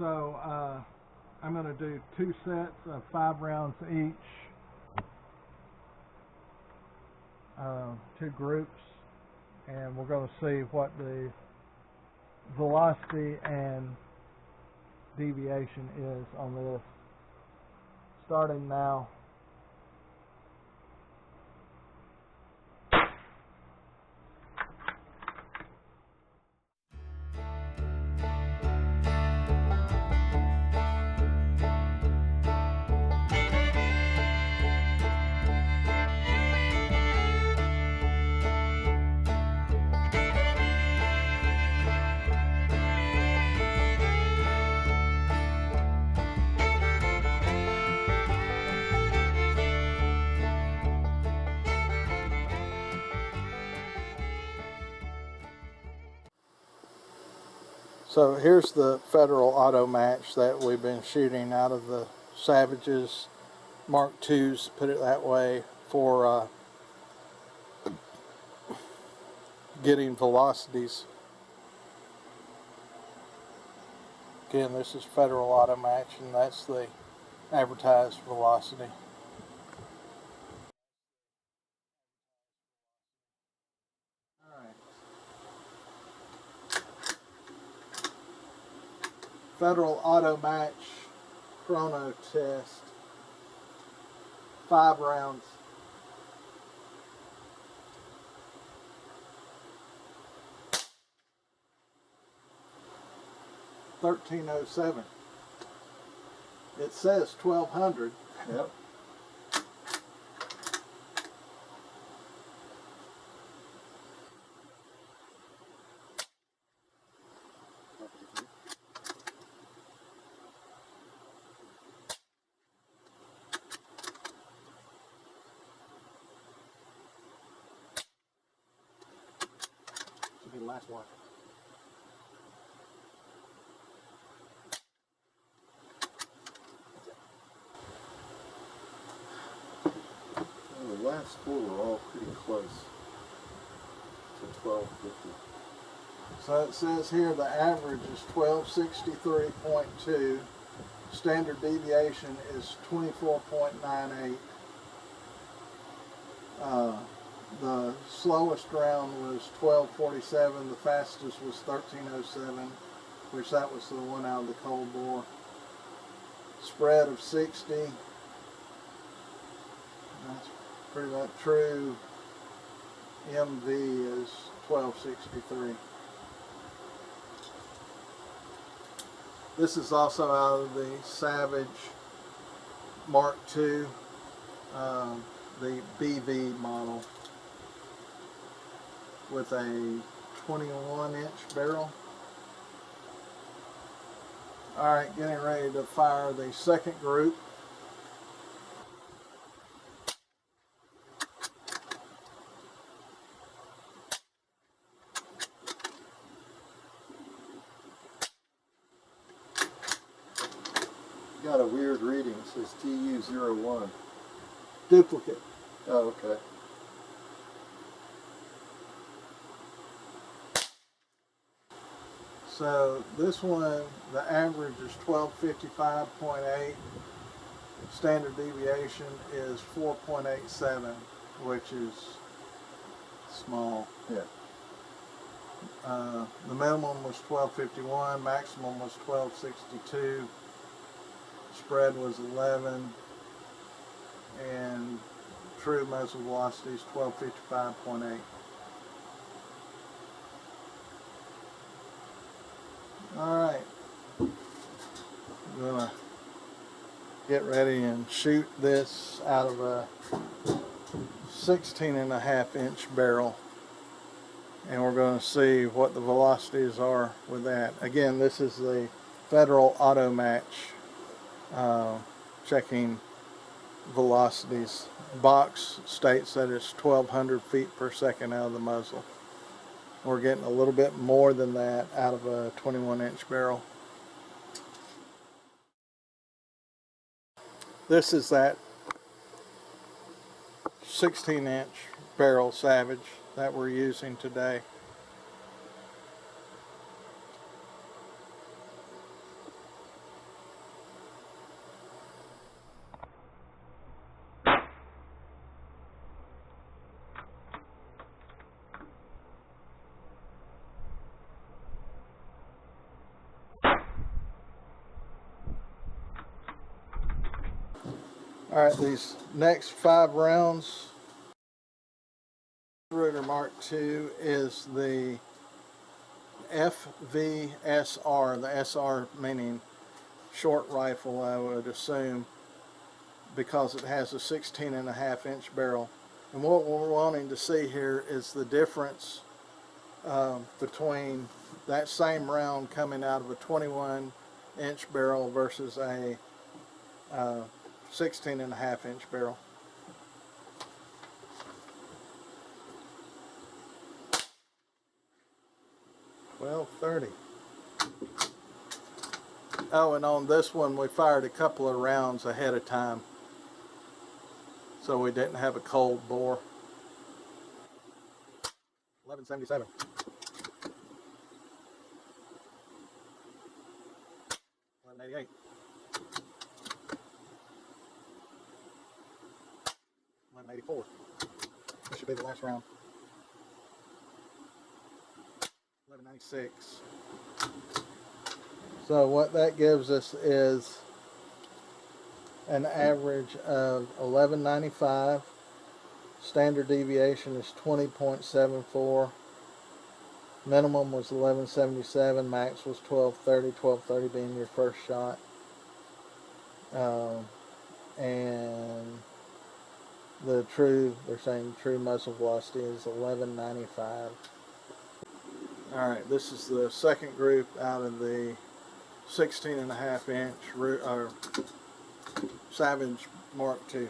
So I'm going to do 2 sets of 5 rounds each, 2 groups, and we're going to see what the velocity and deviation is on this, starting now. So here's the Federal auto match that we've been shooting out of the Savages Mark IIs, put it that way, for getting velocities. Again, this is Federal auto match, and that's the advertised velocity. Federal auto match chrono test, 5 rounds. $13.07. It says 1200. Yep. This will be the last one. Well, the last 4 were all pretty close to 1250. So it says here the average is 1263.2. Standard deviation is 24.98. The slowest round was 1247. The fastest was 1307, which that was the one out of the cold bore. Spread of 60. That's pretty much true. MV is 1263. This is also out of the Savage Mark II, the BV model, with a 21-inch barrel. Alright, getting ready to fire the second group. Got a weird reading. It says TU01. Duplicate. Oh, okay. So this one, the average is 1255.8. Standard deviation is 4.87, which is small. Yeah. The minimum was 1251, maximum was 1262. Spread was 11, and true muzzle velocity is 1255.8. Alright, I'm gonna get ready and shoot this out of a 16.5-inch barrel, and we're going to see what the velocities are with that. Again, this is the Federal auto match, checking velocities. Box states that it's 1200 feet per second out of the muzzle. We're getting a little bit more than that out of a 21-inch barrel. This is that 16-inch barrel Savage that we're using today. Alright, these next 5 rounds, Ruger Mark II is the FVSR, the SR meaning short rifle, I would assume, because it has a 16.5-inch barrel. And what we're wanting to see here is the difference between that same round coming out of a 21-inch barrel versus a 16.5-inch barrel. .1230. Oh, and on this one we fired a couple of rounds ahead of time, so we didn't have a cold bore. 1177. 1188. 1184. This should be the last round. 1196. So what that gives us is an average of 1195. Standard deviation is 20.74. Minimum was 1177. Max was 1230. 1230 being your first shot. And they're saying true muzzle velocity is 1195. Alright, this is the second group out of the 16.5-inch Savage Mark II.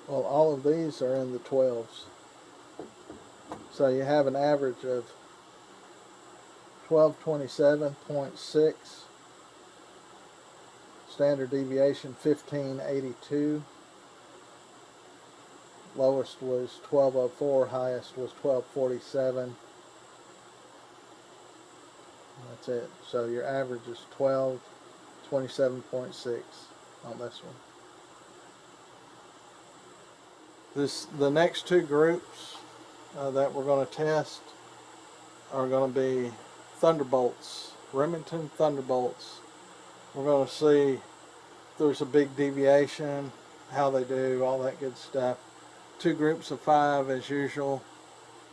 Well, all of these are in the 12s. So you have an average of 1227.6. Standard deviation 1582. Lowest was 1204, highest was 1247. That's it. So your average is 1227.6 on this one. The next 2 groups that we're going to test are going to be Thunderbolts, Remington Thunderbolts. We're going to see if there's a big deviation, how they do, all that good stuff. 2 groups of 5 as usual,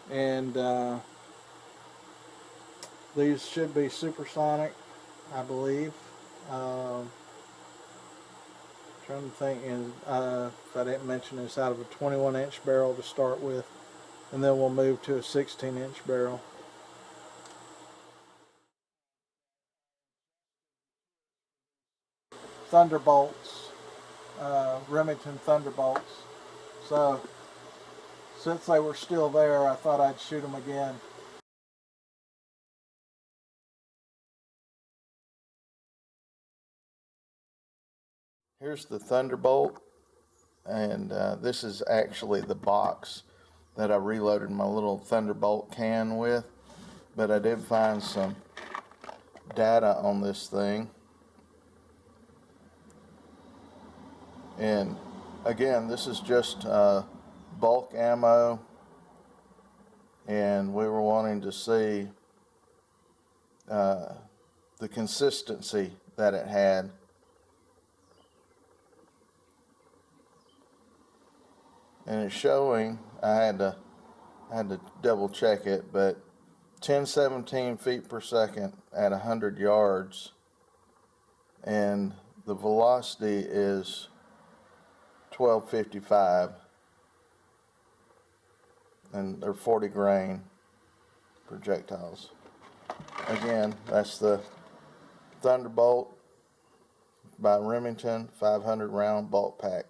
and these should be supersonic, I believe. Trying to think if I didn't mention this, out of a 21-inch barrel to start with, and then we'll move to a 16-inch barrel. Thunderbolts, Remington Thunderbolts. So since they were still there, I thought I'd shoot them again. Here's the Thunderbolt, and this is actually the box that I reloaded my little Thunderbolt can with, but I did find some data on this thing. And again, this is just bulk ammo, and we were wanting to see the consistency that it had. And it's showing, I had to double check it, but 1017 feet per second at 100 yards, and the velocity is 1255, and they're 40 grain projectiles. Again, that's the Thunderbolt by Remington 500 round bulk pack.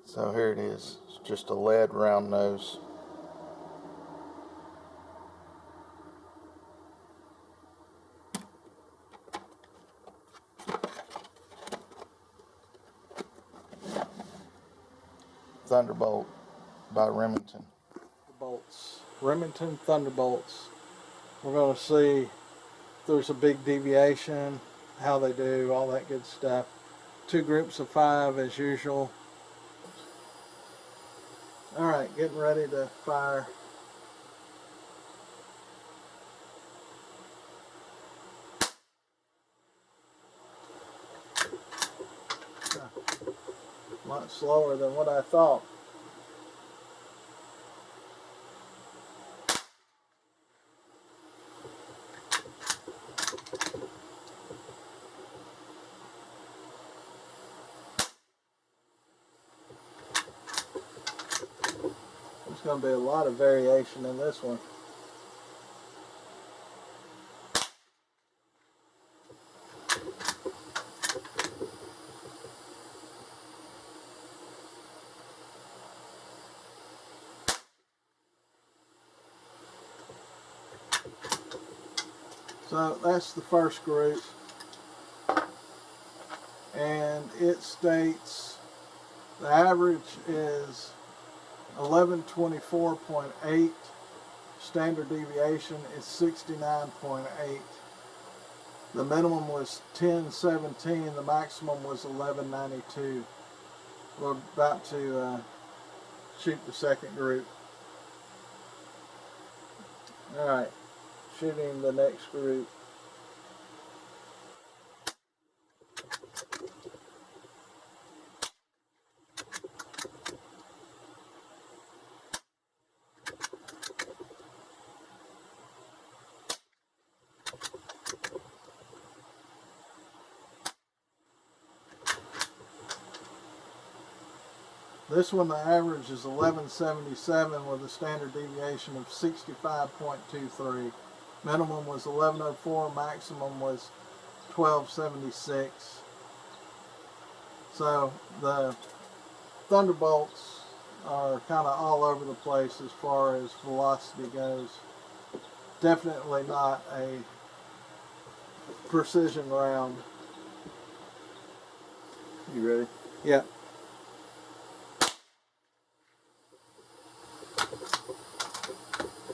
So here it is. It's just a lead round nose. Thunderbolt by Remington. Bolts. Remington Thunderbolts. We're going to see if there's a big deviation, how they do, all that good stuff. 2 groups of 5 as usual. Alright, getting ready to fire. A lot slower than what I thought. There's going to be a lot of variation in this one. So that's the first group, and it states the average is 1124.8, standard deviation is 69.8. The minimum was 1017, the maximum was 1192. We're about to shoot the second group. Alright, shooting the next group. This one, the average is 1177 with a standard deviation of 65.23. Minimum was 1104, maximum was 1276. So the Thunderbolts are kind of all over the place as far as velocity goes. Definitely not a precision round. You ready? Yeah.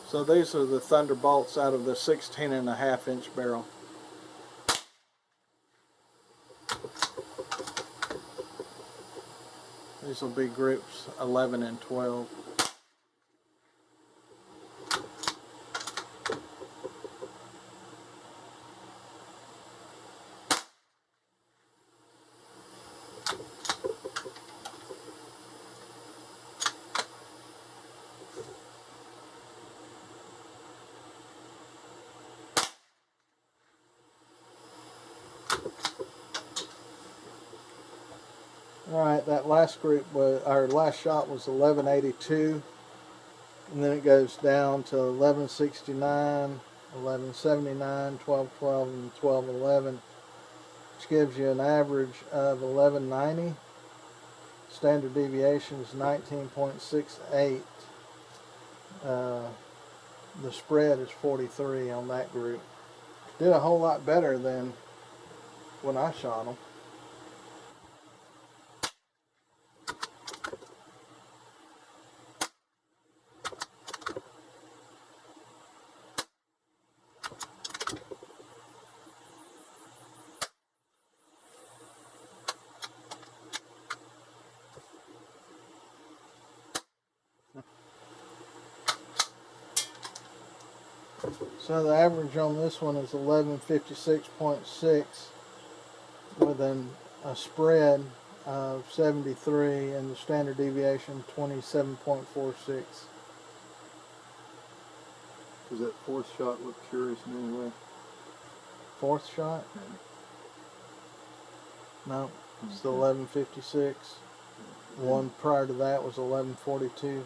So these are the Thunderbolts out of the 16.5-inch barrel. These will be groups 11 and 12. Alright, that last group was, our last shot was 1182, and then it goes down to 1169, 1179, 1212, and 1211, which gives you an average of 1190. Standard deviation is 19.68. The spread is 43 on that group. Did a whole lot better than when I shot them. So the average on this one is 1156.6 with a spread of 73 and the standard deviation 27.46. Does that fourth shot look curious in any way? Fourth shot? No, it's the 1156. The one prior to that was 1142.